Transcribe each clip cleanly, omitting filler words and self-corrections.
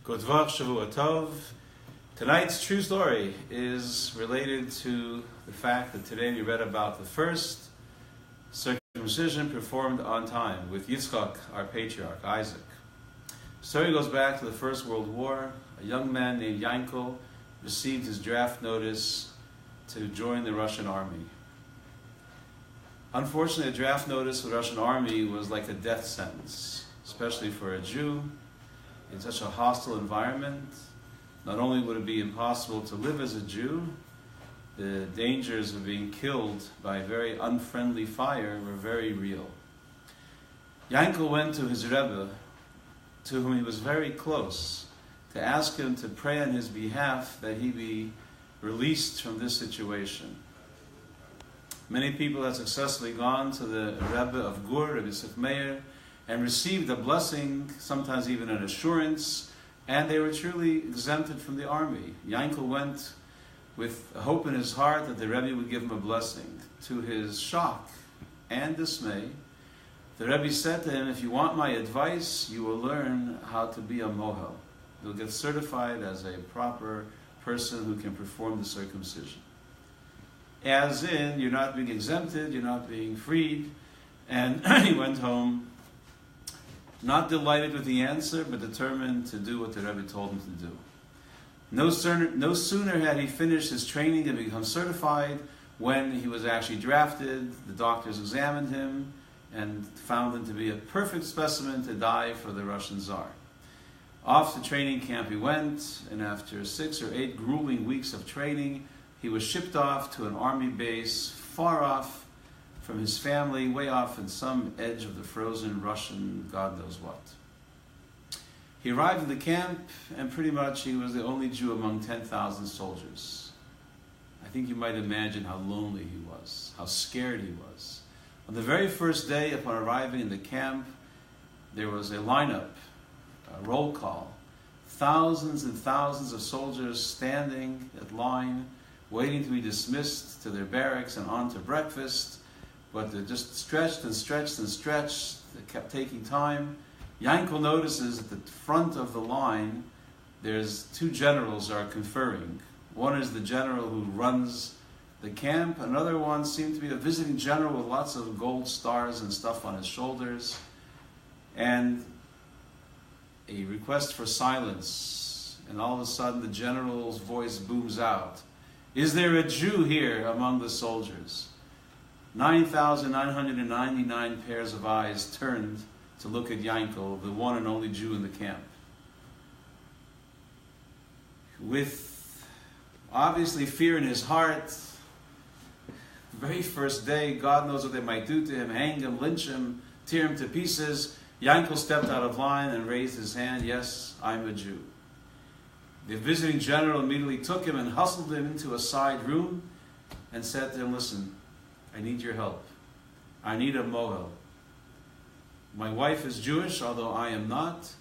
Good Vach, Shavua Tov. Tonight's true story is related to the fact that today we read about the first circumcision performed on time with Yitzchak, our patriarch, Isaac. The story goes back to the First World War. A young man named Yankel received his draft notice to join the Russian army. Unfortunately, a draft notice for the Russian army was like a death sentence, especially for a Jew. In such a hostile environment, not only would it be impossible to live as a Jew, the dangers of being killed by very unfriendly fire were very real. Yankel went to his Rebbe, to whom he was very close, to ask him to pray on his behalf that he be released from this situation. Many people have successfully gone to the Rebbe of Gur, Rebbe Yitzchak Meir, and received a blessing, sometimes even an assurance, and they were truly exempted from the army. Yankel went with a hope in his heart that the Rebbe would give him a blessing. To his shock and dismay, the Rebbe said to him, if you want my advice, you will learn how to be a Mohel. You'll get certified as a proper person who can perform the circumcision. As in, you're not being exempted, you're not being freed. And he went home, not delighted with the answer, but determined to do what the Rebbe told him to do. No sooner had he finished his training and become certified when he was actually drafted. The doctors examined him and found him to be a perfect specimen to die for the Russian Tsar. Off to training camp he went, and after 6 or 8 grueling weeks of training, he was shipped off to an army base far off from his family, way off in some edge of the frozen Russian God knows what. He arrived in the camp, and pretty much he was the only Jew among 10,000 soldiers. I think you might imagine how lonely he was, how scared he was. On the very first day upon arriving in the camp, there was a lineup, a roll call. Thousands and thousands of soldiers standing at line, waiting to be dismissed to their barracks and on to breakfast. But they just stretched and stretched and stretched. It kept taking time. Yankel notices at the front of the line, there's 2 generals are conferring. One is the general who runs the camp. Another one seemed to be a visiting general with lots of gold stars and stuff on his shoulders. And a request for silence. And all of a sudden the general's voice booms out. Is there a Jew here among the soldiers? 9,999 pairs of eyes turned to look at Yankel, the one and only Jew in the camp. With obviously fear in his heart, the very first day, God knows what they might do to him, hang him, lynch him, tear him to pieces. Yankel stepped out of line and raised his hand, yes, I'm a Jew. The visiting general immediately took him and hustled him into a side room and said to him, listen, I need your help. I need a Mohel. My wife is Jewish, although I am not.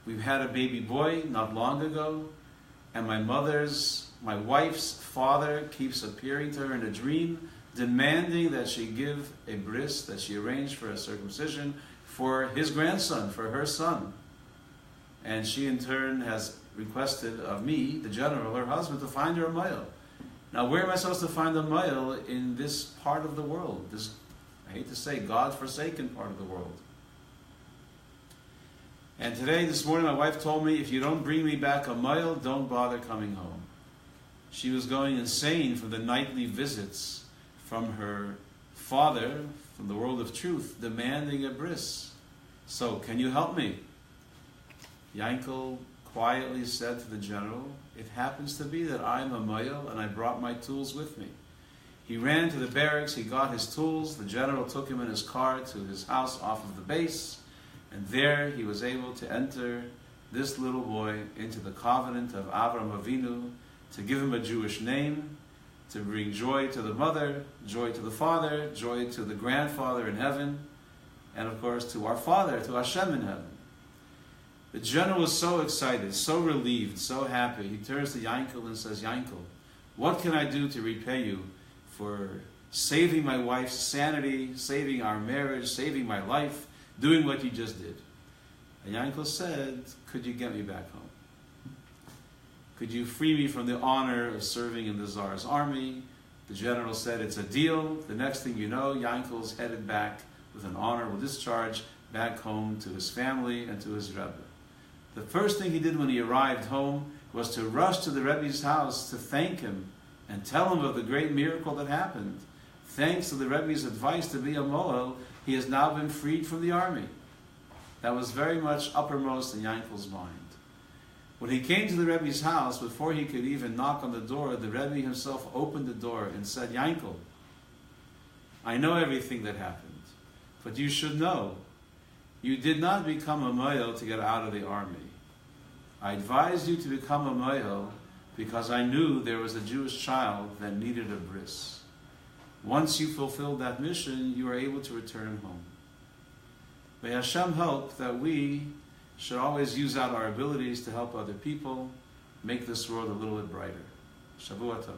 We've had a baby boy not long ago, and my wife's father keeps appearing to her in a dream, demanding that she give a bris, that she arrange for a circumcision for his grandson, for her son. And she in turn has requested of me, the general, her husband, to find her a Mohel. Now, where am I supposed to find a Mohel in this part of the world? This, I hate to say, God-forsaken part of the world. And today, this morning, my wife told me, if you don't bring me back a Mohel, don't bother coming home. She was going insane from the nightly visits from her father, from the world of truth, demanding a bris. So, can you help me? Yankel quietly said to the general, it happens to be that I'm a Mohel and I brought my tools with me. He ran to the barracks, he got his tools, the general took him in his car to his house off of the base, and there he was able to enter this little boy into the covenant of Avraham Avinu, to give him a Jewish name, to bring joy to the mother, joy to the father, joy to the grandfather in heaven, and of course to our Father, to Hashem in heaven. The general was so excited, so relieved, so happy. He turns to Yankel and says, Yankel, what can I do to repay you for saving my wife's sanity, saving our marriage, saving my life, doing what you just did? And Yankel said, could you get me back home? Could you free me from the honor of serving in the Tsar's army? The general said, it's a deal. The next thing you know, Yankel's headed back with an honorable discharge back home to his family and to his Rebbe. The first thing he did when he arrived home was to rush to the Rebbe's house to thank him and tell him of the great miracle that happened. Thanks to the Rebbe's advice to be a Mohel, he has now been freed from the army. That was very much uppermost in Yankel's mind. When he came to the Rebbe's house, before he could even knock on the door, the Rebbe himself opened the door and said, Yankel, I know everything that happened, but you should know, you did not become a Mohel to get out of the army. I advised you to become a Mohel because I knew there was a Jewish child that needed a bris. Once you fulfilled that mission, you were able to return home. May Hashem help that we should always use out our abilities to help other people, make this world a little bit brighter. Shavua Tov.